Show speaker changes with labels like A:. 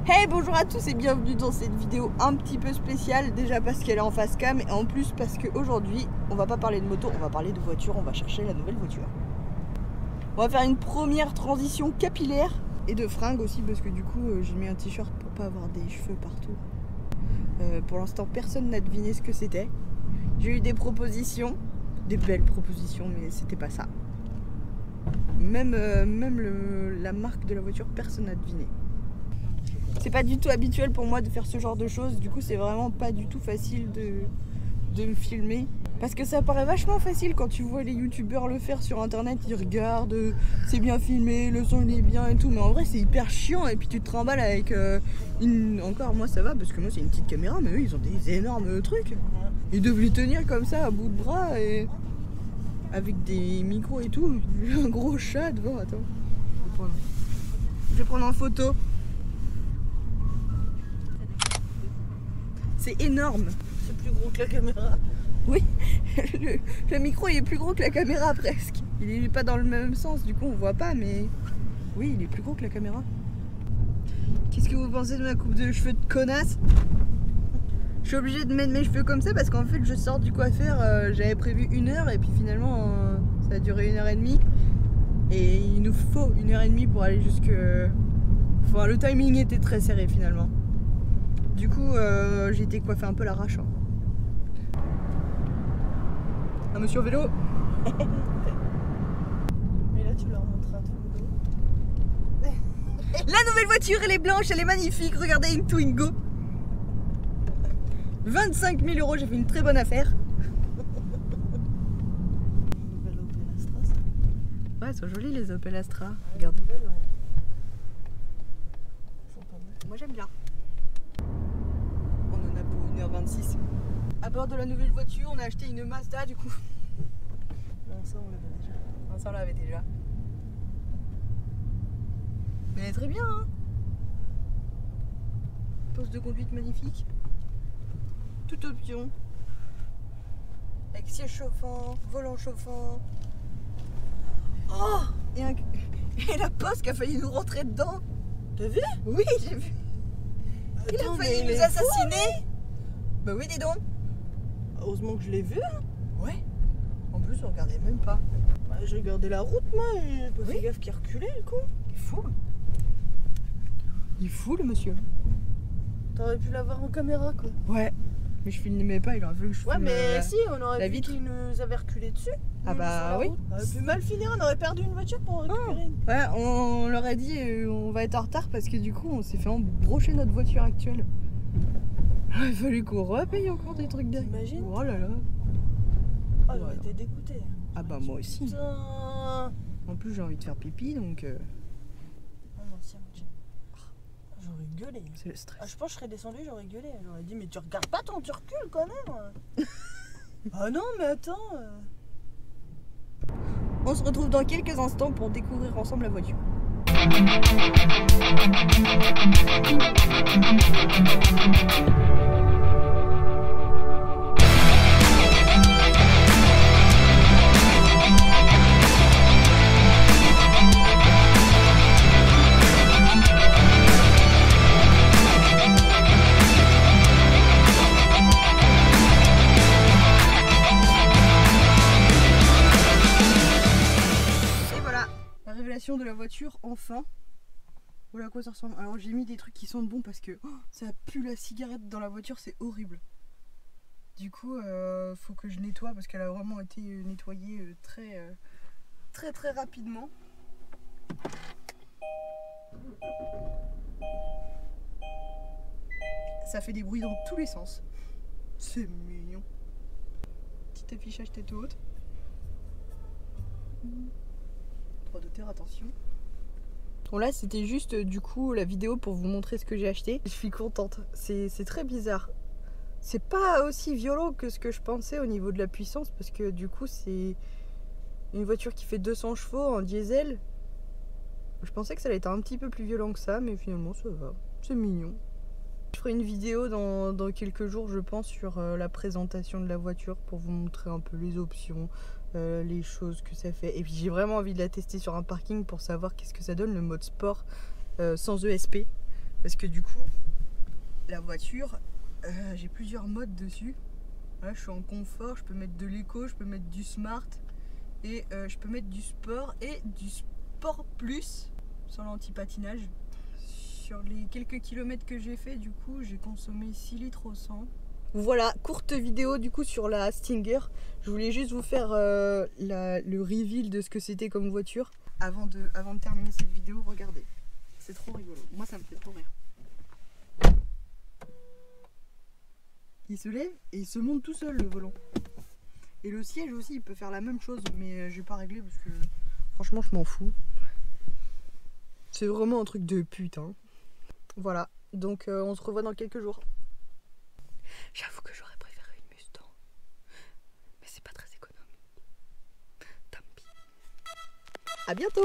A: Hey, bonjour à tous et bienvenue dans cette vidéo un petit peu spéciale. Déjà parce qu'elle est en face cam et en plus parce qu'aujourd'hui on va pas parler de moto, on va parler de voiture, on va chercher la nouvelle voiture. On va faire une première transition capillaire et de fringues aussi parce que du coup j'ai mis un t-shirt pour pas avoir des cheveux partout. Pour l'instant personne n'a deviné ce que c'était. J'ai eu des propositions, des belles propositions, mais c'était pas ça. Même la marque de la voiture, personne n'a deviné. C'est pas du tout habituel pour moi de faire ce genre de choses, du coup c'est vraiment pas du tout facile de me filmer. Parce que ça paraît vachement facile quand tu vois les youtubeurs le faire sur internet, ils regardent, c'est bien filmé, le son il est bien et tout, mais en vrai c'est hyper chiant et puis tu te trimbales avec encore moi ça va parce que moi c'est une petite caméra, mais eux ils ont des énormes trucs. Ils doivent les tenir comme ça à bout de bras et avec des micros et tout. J'ai un gros chat devant, attends. Je vais prendre en photo. C'est énorme.
B: C'est plus gros que la caméra.
A: Oui, le micro il est plus gros que la caméra presque. Il est pas dans le même sens, du coup on voit pas, mais oui, il est plus gros que la caméra. Qu'est-ce que vous pensez de ma coupe de cheveux de connasse? Je suis obligée de mettre mes cheveux comme ça parce qu'en fait je sors du coiffeur, j'avais prévu 1 heure et puis finalement ça a duré 1h30. Et il nous faut 1h30 pour aller jusque... Enfin, le timing était très serré finalement. Du coup, j'ai été coiffée un peu l'arrache. Un monsieur au vélo.
B: Et là, tu leur montres un Twingo.
A: La nouvelle voiture, elle est blanche, elle est magnifique. Regardez, une Twingo. 25 000 €, j'ai fait une très bonne affaire.
B: Nouvelle Opel Astra, ça.
A: Ouais, elles sont jolies les Opel Astra. Regarde.
B: Nouvelle, ouais. Elles sont pas mal.
A: Moi j'aime bien. On en a pour 1h26. À bord de la nouvelle voiture, on a acheté une Mazda du coup.
B: Non, ça, on l'avait déjà.
A: Non, ça on l'avait déjà. Mais elle est très bien, hein. Poste de conduite magnifique. Toute option. Avec siège chauffant, volant chauffant. Oh, et la poste qui a failli nous rentrer dedans.
B: T'as vu?
A: Oui, j'ai vu. Il a failli nous assassiner. Bah oui, dis donc.
B: Heureusement que je l'ai vu. Hein.
A: Ouais. En plus, on regardait même pas.
B: Bah, je regardais la route, moi, et j'ai pas fait gaffe qu'il reculait, le con.
A: Il est fou. Il est fou, le monsieur.
B: T'aurais pu l'avoir en caméra, quoi.
A: Ouais. Mais je filmais pas, il aurait fallu que je
B: Ouais,
A: filme
B: mais
A: la-
B: si, on aurait
A: la
B: vu
A: vitre.
B: qu'il nous avait reculé dessus.
A: Ah
B: nous,
A: bah
B: sur la
A: oui.
B: route. Ça aurait pu mal finir, on aurait perdu une voiture pour en récupérer une.
A: Ouais, on leur a dit on va être en retard parce que du coup on s'est fait embrocher notre voiture actuelle. Il a fallu qu'on repaye encore des trucs derrière.
B: T'imagines?
A: Oh là là.
B: Ah, j'aurais été dégoûté.
A: Ah bah moi aussi.
B: Putain.
A: En plus j'ai envie de faire pipi donc
B: Ah non, si, j'aurais gueulé.
A: c'est le stress.
B: Ah, je pense que je serais descendu, j'aurais gueulé. J'aurais dit, mais tu regardes pas ton tu recules quand même. Ah non, mais attends.
A: On se retrouve dans quelques instants pour découvrir ensemble la voiture. Et voilà, la révélation de la voiture, enfin. Voilà à quoi ça ressemble. Alors j'ai mis des trucs qui sentent bon parce que ça pue la cigarette dans la voiture, c'est horrible. Du coup, faut que je nettoie parce qu'elle a vraiment été nettoyée très rapidement. Ça fait des bruits dans tous les sens. C'est mignon. Petit affichage tête haute. Droit d'auteur, attention. Bon là c'était juste du coup la vidéo pour vous montrer ce que j'ai acheté. Je suis contente, c'est très bizarre. C'est pas aussi violent que ce que je pensais au niveau de la puissance parce que du coup c'est une voiture qui fait 200 chevaux en diesel. Je pensais que ça allait être un petit peu plus violent que ça mais finalement ça va, c'est mignon. Je ferai une vidéo dans quelques jours je pense sur la présentation de la voiture pour vous montrer un peu les options, les choses que ça fait. Et puis j'ai vraiment envie de la tester sur un parking pour savoir qu'est-ce que ça donne le mode sport sans ESP. Parce que du coup, la voiture, j'ai plusieurs modes dessus. Là, je suis en confort, je peux mettre de l'éco, je peux mettre du smart et je peux mettre du sport et du sport plus sans l'anti-patinage. Sur les quelques kilomètres que j'ai fait, du coup, j'ai consommé 6 litres au 100. Voilà, courte vidéo du coup sur la Stinger. Je voulais juste vous faire le reveal de ce que c'était comme voiture. Avant de terminer cette vidéo, regardez. C'est trop rigolo. Moi, ça me fait trop rire. Il se lève et il se monte tout seul, le volant. Et le siège aussi, il peut faire la même chose, mais je vais pas régler parce que franchement, je m'en fous. C'est vraiment un truc de pute, hein. Voilà, donc on se revoit dans quelques jours. J'avoue que j'aurais préféré une Mustang, mais c'est pas très économique. Tant pis. À bientôt.